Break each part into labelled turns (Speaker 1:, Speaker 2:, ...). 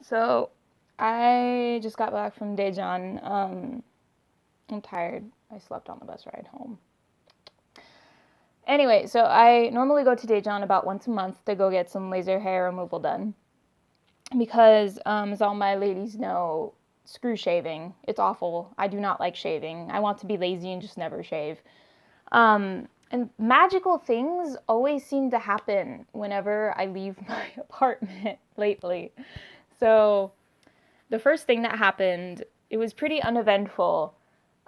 Speaker 1: So I just got back from Daejeon. I'm tired. I slept on the bus ride home. Anyway, so I normally go to Daejeon about once a month to go get some laser hair removal done. Because, as all my ladies know, screw shaving. It's awful. I do not like shaving. I want to be lazy and just never shave. And magical things always seem to happen whenever I leave my apartment lately. So the first thing that happened, it was pretty uneventful.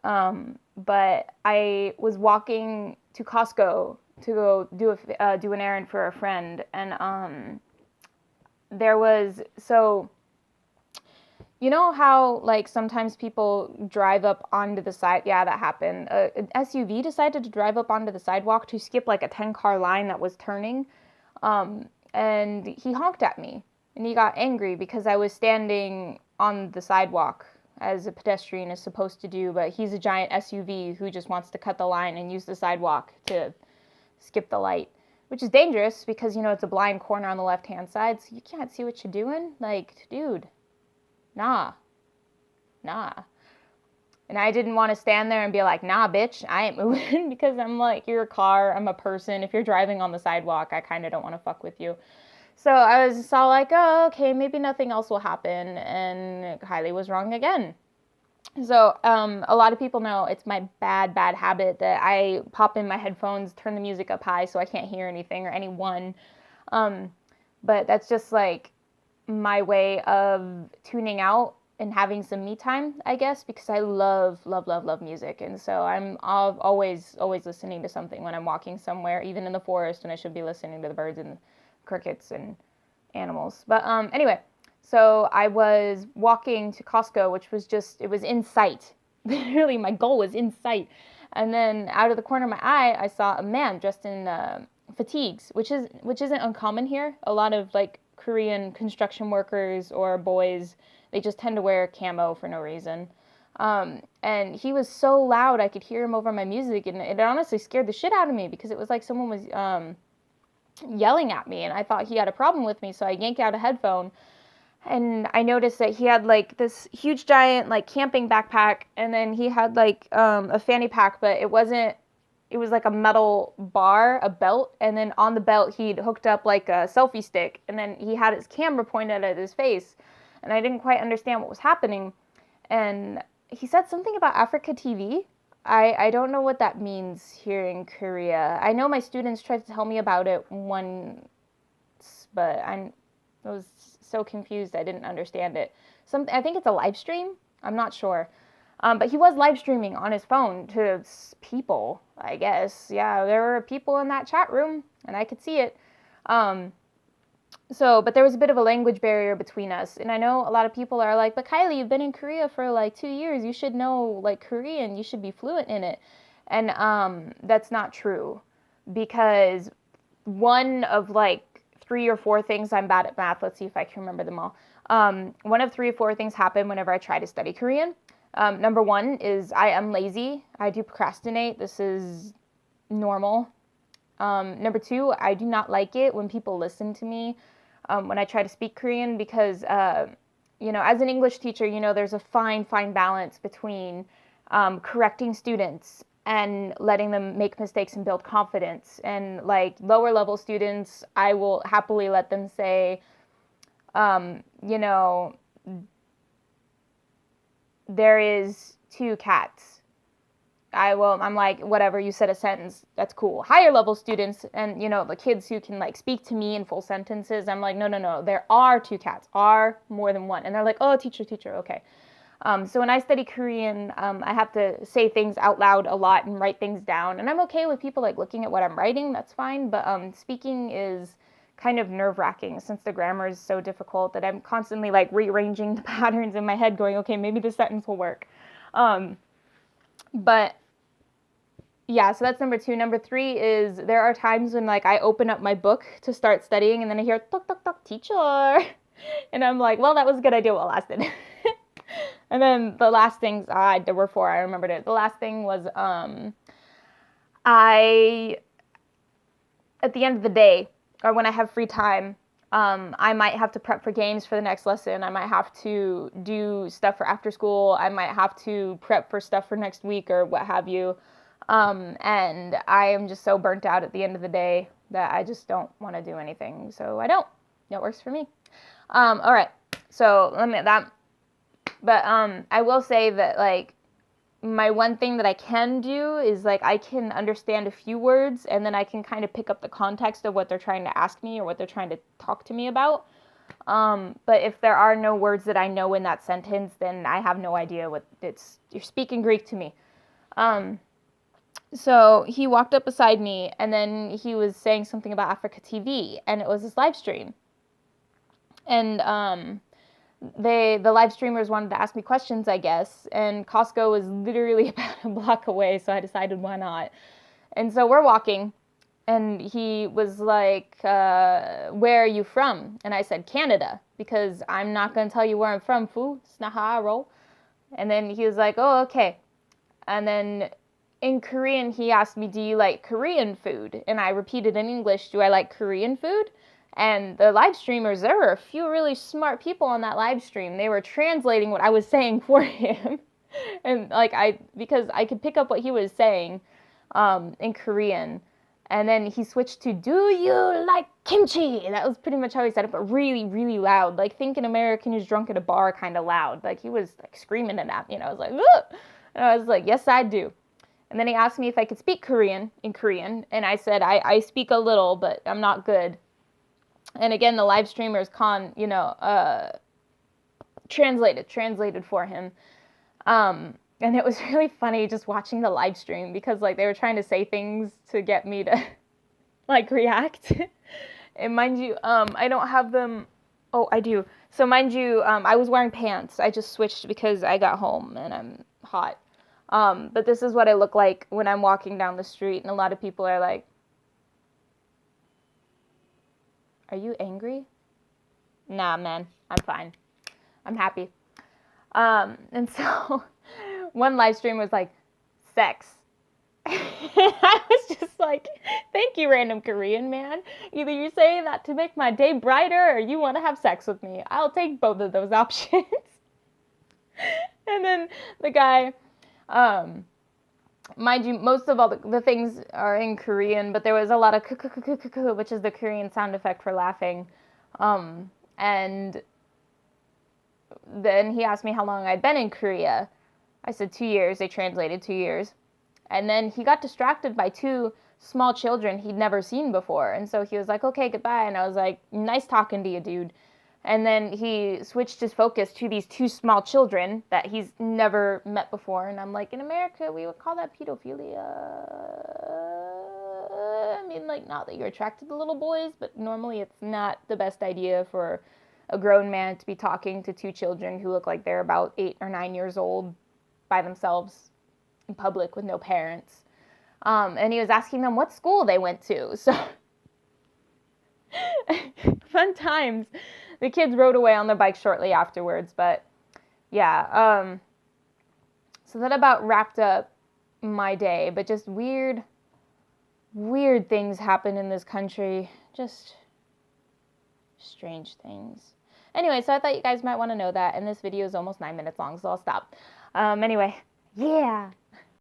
Speaker 1: But I was walking to Costco to go do an errand for a friend, and there was you know how like sometimes people drive up onto the side. Yeah, that happened. An SUV decided to drive up onto the sidewalk to skip like a 10-car line that was turning, and he honked at me, and he got angry because I was standing on the sidewalk as a pedestrian is supposed to do, but he's a giant SUV who just wants to cut the line and use the sidewalk to skip the light, which is dangerous because, it's a blind corner on the left-hand side, so you can't see what you're doing. Like, dude, nah. And I didn't want to stand there and be like, nah, bitch, I ain't moving because I'm like, you're a car, I'm a person. If you're driving on the sidewalk, I kind of don't want to fuck with you. So I was just all like, oh, okay, maybe nothing else will happen. And Kylie was wrong again. So a lot of people know it's my bad habit that I pop in my headphones, turn the music up high so I can't hear anything or anyone. But that's just like my way of tuning out and having some me time, I guess, because I love music. And so I'm always listening to something when I'm walking somewhere, even in the forest, and I should be listening to the birds and crickets and animals. But anyway, so I was walking to Costco, which was it was in sight. Literally, my goal was in sight. And then out of the corner of my eye, I saw a man dressed in fatigues, which isn't uncommon here. A lot of like Korean construction workers or boys, they just tend to wear camo for no reason. And he was so loud I could hear him over my music, and it honestly scared the shit out of me because it was like someone was yelling at me, and I thought he had a problem with me, so I yanked out a headphone, and I noticed that he had like this huge giant like camping backpack, and then he had like a fanny pack, but it was like a metal bar, a belt, and then on the belt he'd hooked up like a selfie stick, and then he had his camera pointed at his face, and I didn't quite understand what was happening. And he said something about Africa TV. I don't know what that means here in Korea. I know my students tried to tell me about it once, but I was so confused I didn't understand it. I think it's a live stream. I'm not sure. But he was live streaming on his phone to people, I guess. Yeah, there were people in that chat room, and I could see it. But there was a bit of a language barrier between us. And I know a lot of people are like, but Kylie, you've been in Korea for like 2 years. You should know like Korean. You should be fluent in it. And that's not true, because one of like 3 or 4 things, I'm bad at math. Let's see if I can remember them all. One of 3 or 4 things happen whenever I try to study Korean. Number one is I am lazy. I do procrastinate. This is normal. Number two, I do not like it when people listen to me when I try to speak Korean, because, as an English teacher, there's a fine balance between correcting students and letting them make mistakes and build confidence. And like lower level students, I will happily let them say, there is 2 cats. I'm like, whatever, you said a sentence, that's cool. Higher level students and, the kids who can like speak to me in full sentences, I'm like, no, there are 2 cats, are more than one. And they're like, oh, teacher, okay. So when I study Korean, I have to say things out loud a lot and write things down. And I'm okay with people like looking at what I'm writing, that's fine. But speaking is kind of nerve-wracking since the grammar is so difficult that I'm constantly like rearranging the patterns in my head going, okay, maybe this sentence will work. But yeah, so that's number 2. Number 3 is there are times when like I open up my book to start studying and then I hear tok tok tok teacher, and I'm like, well, that was a good idea while it lasted. And then the last things, there were 4. I remembered it. The last thing was I at the end of the day, or when I have free time, I might have to prep for games for the next lesson. I might have to do stuff for after school. I might have to prep for stuff for next week or what have you. And I am just so burnt out at the end of the day that I just don't want to do anything. So I don't. That works for me. All right. So let me that. But I will say that like my one thing that I can do is like I can understand a few words and then I can kind of pick up the context of what they're trying to ask me or what they're trying to talk to me about. But if there are no words that I know in that sentence, then I have no idea what you're speaking Greek to me. So he walked up beside me and then he was saying something about Africa TV and it was this live stream. And the live streamers wanted to ask me questions, I guess, and Costco was literally about a block away, so I decided why not. And so we're walking, and he was like, where are you from? And I said, Canada, because I'm not going to tell you where I'm from, fool. It's not how I roll. And then he was like, oh, okay. And then in Korean, he asked me, do you like Korean food? And I repeated in English, do I like Korean food? And the live streamers, there were a few really smart people on that live stream. They were translating what I was saying for him. And like because I could pick up what he was saying in Korean. And then he switched to, do you like kimchi? And that was pretty much how he said it, but really, really loud. Like, think an American who's drunk at a bar kind of loud. Like, he was like screaming it at me. And I was like, ugh! And I was like, yes, I do. And then he asked me if I could speak Korean in Korean. And I said, I speak a little, but I'm not good. And again, the live streamers translated for him. And it was really funny just watching the live stream because like they were trying to say things to get me to like react. And mind you, I don't have them. Oh, I do. So mind you, I was wearing pants. I just switched because I got home and I'm hot. But this is what I look like when I'm walking down the street, and a lot of people are like, are you angry? Nah, man, I'm fine. I'm happy. And so one live stream was like, sex. I was just like, thank you, random Korean man. Either you're saying that to make my day brighter or you want to have sex with me. I'll take both of those options. And then the guy, mind you, most of all the things are in Korean, but there was a lot of which is the Korean sound effect for laughing. And then he asked me how long I'd been in Korea. I said 2 years. They translated 2 years. And then he got distracted by two small children he'd never seen before. And so he was like, okay, goodbye. And I was like, nice talking to you, dude. And then he switched his focus to these two small children that he's never met before. And I'm like, in America, we would call that pedophilia. I mean, like, not that you're attracted to little boys, but normally it's not the best idea for a grown man to be talking to two children who look like they're about 8 or 9 years old by themselves in public with no parents. And he was asking them what school they went to. So, fun times. The kids rode away on their bikes shortly afterwards, but yeah. So that about wrapped up my day, but just weird things happen in this country. Just strange things. Anyway, so I thought you guys might want to know that, and this video is almost 9 minutes long, so I'll stop. Anyway, yeah.